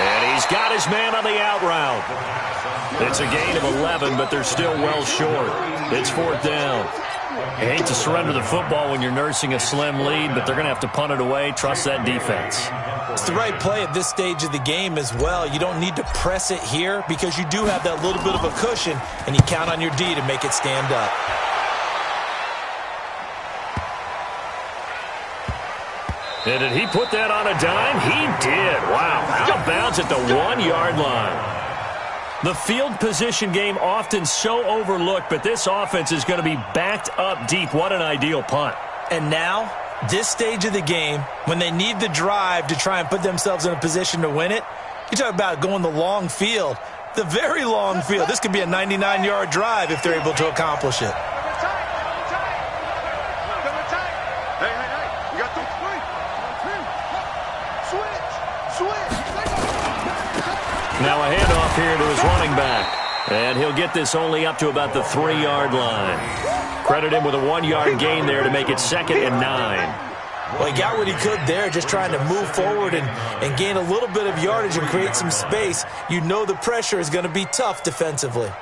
And he's got his man on the out route. It's a gain of 11, but they're still well short. It's 4th down. You hate to surrender the football when you're nursing a slim lead, but they're going to have to punt it away. Trust that defense. It's the right play at this stage of the game as well. You don't need to press it here because you do have that little bit of a cushion, and you count on your D to make it stand up. And did he put that on a dime? He did. Wow. Out of bounds at the 1-yard line. The field position game often so overlooked, but this offense is going to be backed up deep. What an ideal punt. And now, this stage of the game, when they need the drive to try and put themselves in a position to win it, you talk about going the long field, the very long field. This could be a 99-yard drive if they're able to accomplish it. Now a handoff here to his running back. And he'll get this only up to about the 3-yard line. Credit him with a 1-yard gain there to make it 2nd and 9. Well, he got what he could there, just trying to move forward and gain a little bit of yardage and create some space. You know the pressure is going to be tough defensively.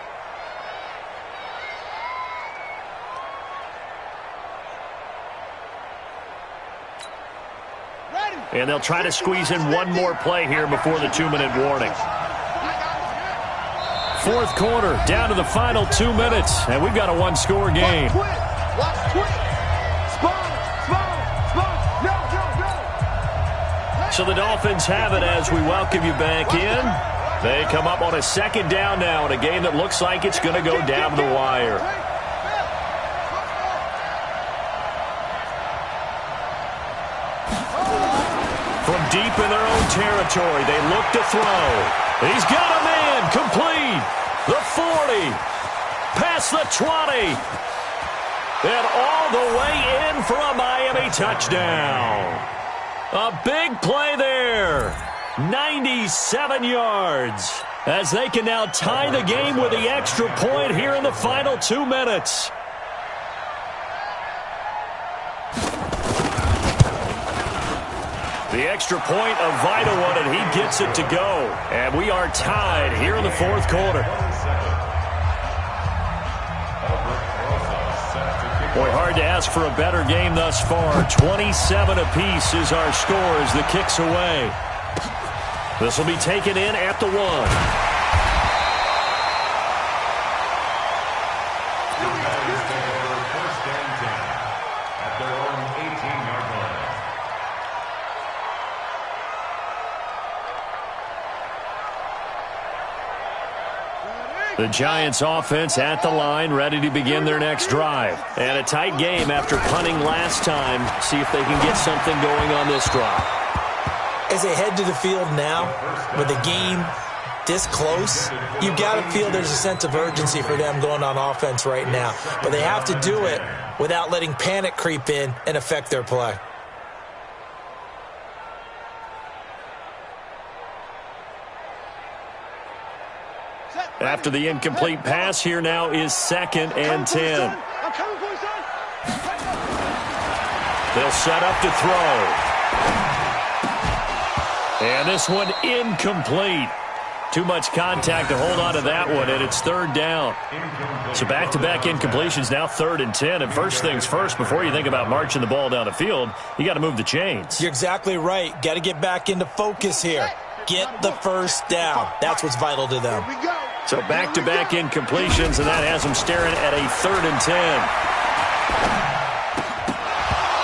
And they'll try to squeeze in one more play here before the 2-minute warning. 4th quarter, down to the final 2 minutes, and we've got a 1-score game. So the Dolphins have it as we welcome you back in. They come up on a 2nd down now in a game that looks like it's going to go down to the wire. From deep in their own territory, they look to throw. He's got a man, complete. The 40, past the 20, and all the way in for a Miami touchdown. A big play there. 97 yards as they can now tie the game with the extra point here in the final 2 minutes. The extra point, a vital one, and he gets it to go. And we are tied here in the 4th quarter. Boy, hard to ask for a better game thus far. 27 apiece is our score as the kick's away. This will be taken in at the 1. The Giants offense at the line, ready to begin their next drive. And a tight game after punting last time. See if they can get something going on this drive. As they head to the field now, with the game this close, you've got to feel there's a sense of urgency for them going on offense right now. But they have to do it without letting panic creep in and affect their play. After the incomplete pass, here now is 2nd and 10. They'll set up to throw. And this one incomplete. Too much contact to hold on to that one, and it's 3rd down. So back-to-back incompletions, now 3rd and 10. And first things first, before you think about marching the ball down the field, you got to move the chains. You're exactly right. Got to get back into focus here. Get the first down. That's what's vital to them. So back-to-back incompletions, and that has them staring at a 3rd and 10.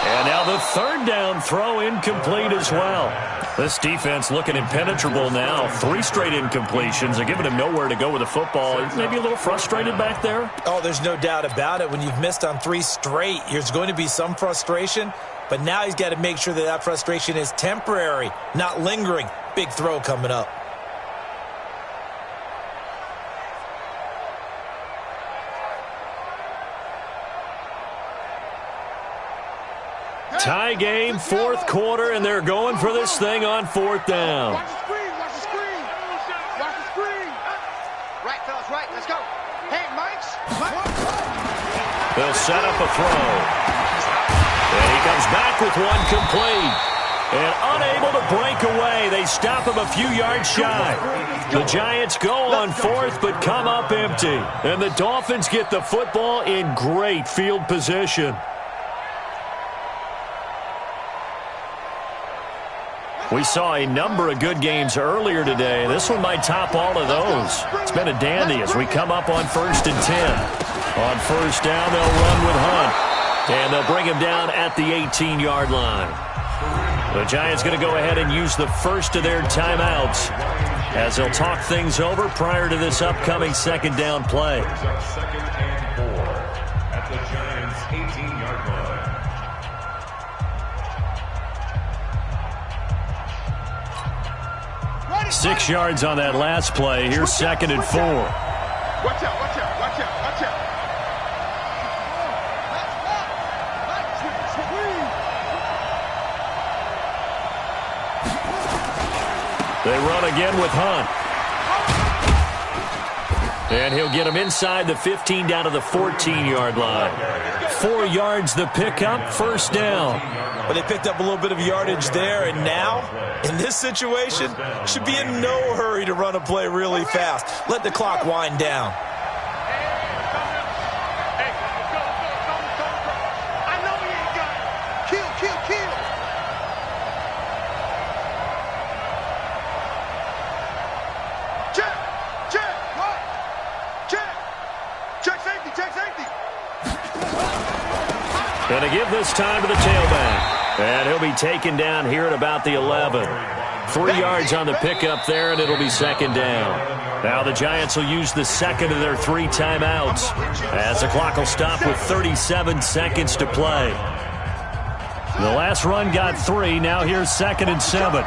And now the 3rd down throw incomplete as well. This defense looking impenetrable now. 3 straight incompletions. They're giving him nowhere to go with the football. Maybe a little frustrated back there? Oh, there's no doubt about it. When you've missed on 3 straight, there's going to be some frustration. But now he's got to make sure that that frustration is temporary, not lingering. Big throw coming up. Tie game, 4th quarter, and they're going for this thing on 4th down. Watch the screen, watch the screen. Watch the screen. Right, fellas, right, let's go. Hey, Mike's. They'll set up a throw. And he comes back with one complete. And unable to break away. They stop him a few yards shy. The Giants go on 4th, but come up empty. And the Dolphins get the football in great field position. We saw a number of good games earlier today. This one might top all of those. It's been a dandy as we come up on 1st and 10. On 1st down, they'll run with Hunt. And they'll bring him down at the 18-yard line. The Giants going to go ahead and use the first of their timeouts as they'll talk things over prior to this upcoming 2nd down play. 2nd and 4 at the Giants' 18-yard line. 6 yards on that last play. Here's 2nd and 4. Watch out, watch out, watch out, watch out. They run again with Hunt. And he'll get him inside the 15 down to the 14-yard line. 4 yards the pickup, 1st down. But they picked up a little bit of yardage there, and now, in this situation, should be in no hurry to run a play really fast. Let the clock wind down. I know he ain't got it. Kill, kill, kill. Check, check, what? Check. Check safety, check safety. Going to give this time to the tailback. And he'll be taken down here at about the 11. 3 yards on the pickup there, and it'll be 2nd down. Now the Giants will use the 2nd of their 3 timeouts as the clock will stop with 37 seconds to play. The last run got 3. Now here's 2nd and 7.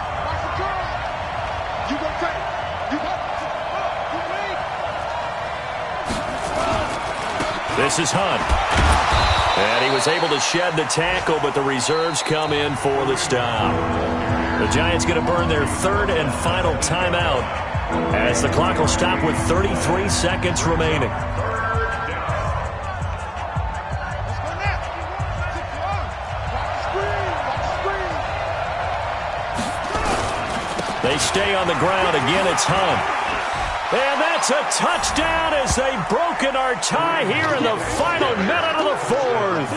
This is Hunt. And he was able to shed the tackle, but the reserves come in for the stop. The Giants going to burn their 3rd and final timeout as the clock will stop with 33 seconds remaining. They stay on the ground. Again, it's Hunt. And that's a touchdown as they've broken our tie here in the final minute of the fourth.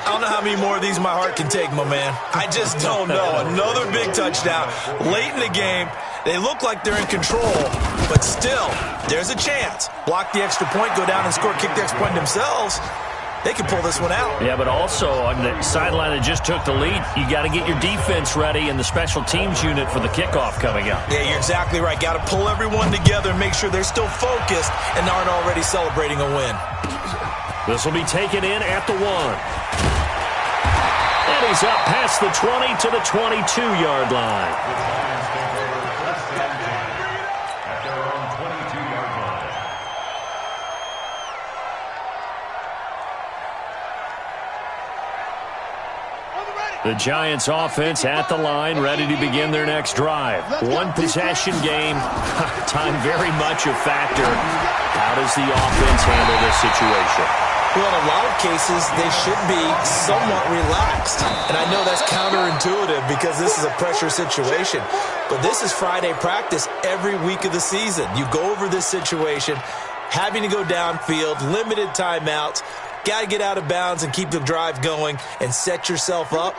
I don't know how many more of these my heart can take, my man. I just don't know. Another big touchdown late in the game. They look like they're in control, but still, there's a chance. Block the extra point, go down and score, kick the extra point themselves. They can pull this one out. Yeah, but also on the sideline that just took the lead, you got to get your defense ready and the special teams unit for the kickoff coming up. Yeah, you're exactly right. Got to pull everyone together and make sure they're still focused and aren't already celebrating a win. This will be taken in at the 1. And he's up past the 20 to the 22-yard line. The Giants take over first and 10 at their own 22-yard line. The Giants offense at the line, ready to begin their next drive. One possession game. Time very much a factor. How does the offense handle this situation? Well, in a lot of cases, they should be somewhat relaxed. And I know that's counterintuitive because this is a pressure situation. But this is Friday practice every week of the season. You go over this situation, having to go downfield, limited timeouts, got to get out of bounds and keep the drive going and set yourself up.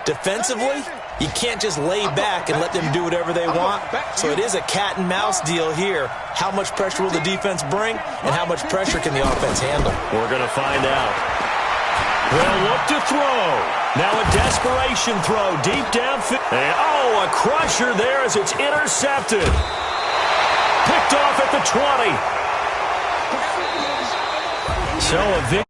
Defensively, you can't just lay back and let them do whatever they want. So it is a cat and mouse deal here. How much pressure will the defense bring, and how much pressure can the offense handle? We're going to find out. They'll look to throw. Now a desperation throw deep downfield. And, a crusher there as it's intercepted. Picked off at the 20. So a victory.